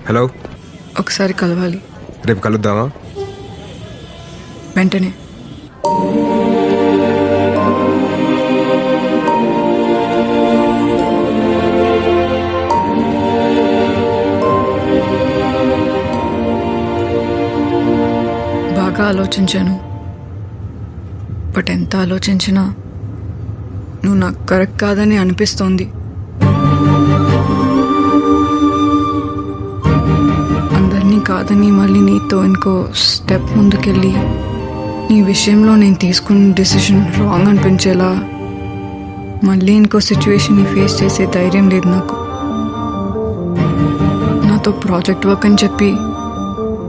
Hello, ఒకసారి కలవాలి. రేపు కలుద్దామా? వెంటనే. బాగా ఆలోచించాను, బట్ ఎంత ఆలోచించినా నువ్వు నాకు కరెక్ట్ కాదని అనిపిస్తోంది. అందరినీ కాదని మళ్ళీ నీతో ఇంకో స్టెప్ ముందుకెళ్ళి నీ విషయంలో నేను తీసుకున్న డెసిషన్ రాంగ్ అనిపించేలా మళ్ళీ ఇంకో సిచ్యువేషన్ని ఫేస్ చేసే ధైర్యం లేదు నాకు. నాతో ప్రాజెక్ట్ వర్క్ అని చెప్పి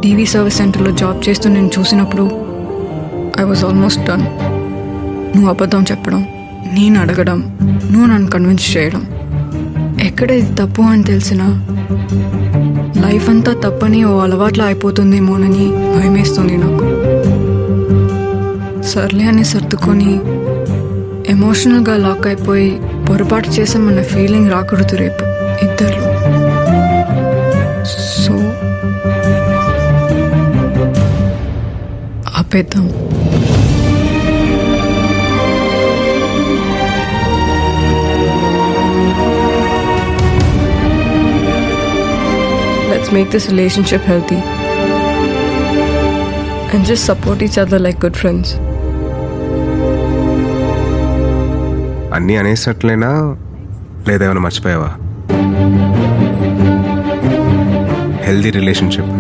టీవీ సర్వీస్ సెంటర్లో జాబ్ చేస్తూ నేను చూసినప్పుడు ఐ వాజ్ ఆల్మోస్ట్ డన్. నువ్వు అబద్ధం చెప్పడం, నేను అడగడం, నువ్వు నన్ను కన్విన్స్ చేయడం, ఎక్కడ ఇది తప్పు అని తెలిసినా లైఫ్ అంతా తప్పని ఓ అలవాట్లా అయిపోతుందేమోనని భయమేస్తుంది నాకు. సర్లే అని సర్దుకొని ఎమోషనల్గా లాక్ అయిపోయి పొరపాటు చేసామన్న ఫీలింగ్ రాకూడదు రేపు ఇద్దరు. సో ఆపేద్దాం. Let's make this relationship healthy and just support each other like good friends. అన్నీ అనేసినట్లేనా, లేదా ఏమైనా మర్చిపోయావా? Healthy relationship.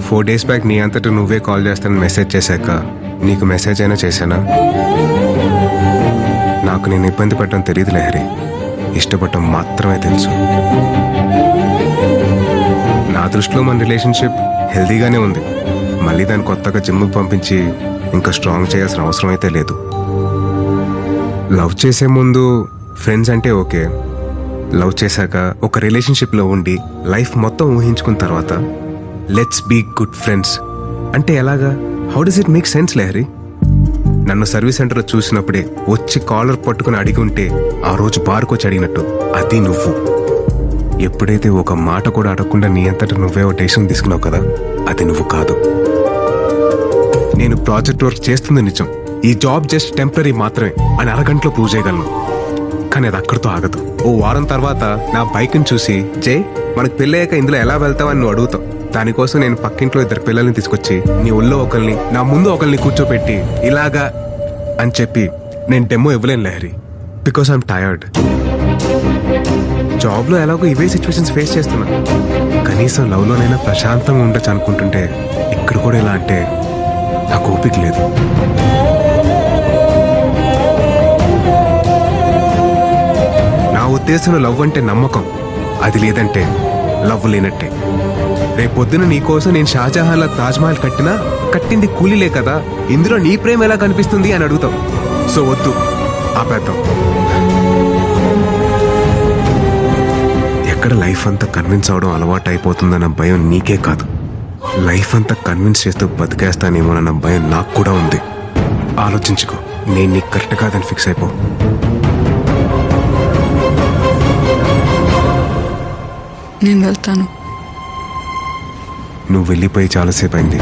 4 days బ్యాక్ నీ అంతటా నువ్వే కాల్ చేస్తానని మెసేజ్ చేశాక నీకు మెసేజ్ అయినా చేశానా? నాకు నేను ఇబ్బంది పడటం తెలియదు లహరి, ఇష్టపడటం మాత్రమే తెలుసు. నా దృష్టిలో మన రిలేషన్షిప్ హెల్దీగానే ఉంది. మళ్ళీ దాన్ని కొత్తగా జిమ్కి పంపించి ఇంకా స్ట్రాంగ్ చేయాల్సిన అవసరం అయితే లేదు. లవ్ చేసే ముందు ఫ్రెండ్స్ అంటే ఓకే, లవ్ చేశాక ఒక రిలేషన్షిప్లో ఉండి లైఫ్ మొత్తం ఊహించుకున్న తర్వాత లెట్స్ బీ గుడ్ ఫ్రెండ్స్ అంటే ఎలాగా? How does it make sense Lahari? నన్ను సర్వీస్ సెంటర్లో చూసినప్పుడే వచ్చి కాలర్ పట్టుకుని అడిగి ఉంటే ఆ రోజు బార్కు వచ్చి అడిగినట్టు అది నువ్వు. ఎప్పుడైతే ఒక మాట కూడా అడగకుండా నీ అంతటా నువ్వే ఒక డెసిషన్ తీసుకున్నావు కదా, అది నువ్వు కాదు. నేను ప్రాజెక్ట్ వర్క్ చేస్తుంది నిజం, ఈ జాబ్ జస్ట్ టెంపరీ మాత్రమే అని అరగంటలో ప్రూవ్ చేయగలను. కానీ అది అక్కడితో ఆగదు. ఓ వారం తర్వాత నా బైక్ని చూసి జై మనకు పెళ్ళయ్యాక ఇందులో ఎలా వెళ్తావని నువ్వు అడుగుతావు. దానికోసం నేను పక్కింట్లో 2 పిల్లల్ని తీసుకొచ్చి నీ ఒళ్ళో ఒకరిని నా ముందు ఒకరిని కూర్చోపెట్టి ఇలాగా అని చెప్పి నేను డెమో ఇవ్వలేను లహరి, బికాస్ ఐఎమ్ టయర్డ్. జాబ్లో ఎలాగో ఇవే సిచ్యువేషన్స్ ఫేస్ చేస్తున్నా. కనీసం లవ్లోనైనా ప్రశాంతంగా ఉండొచ్చు అనుకుంటుంటే ఇక్కడ కూడా ఇలా అంటే నాకు ఓపిక లేదు. నా ఉద్దేశంలో లవ్ అంటే నమ్మకం, అది లేదంటే లవ్ లేనట్టే. రేపొద్దున నీకోసం నేను షాజహాన్లా తాజ్మహల్ కట్టింది కూలీలే కదా, ఇందులో నీ ప్రేమ ఎలా కనిపిస్తుంది అని అడుగుతావు. సో వద్దు, ఆపేద్దాం. ఎక్కడ లైఫ్ అంతా కన్విన్స్ అవడం అలవాటు అయిపోతుందన్న భయం నీకే కాదు, లైఫ్ అంతా కన్విన్స్ చేస్తూ బతికేస్తానేమోనన్న భయం నాకు కూడా ఉంది. ఆలోచించుకో, నేను నీకు కరెక్ట్ కాదని ఫిక్స్ అయిపో. నేను వెళ్తాను. నువ్వు వెళ్ళిపోయి చాలాసేపు అయింది.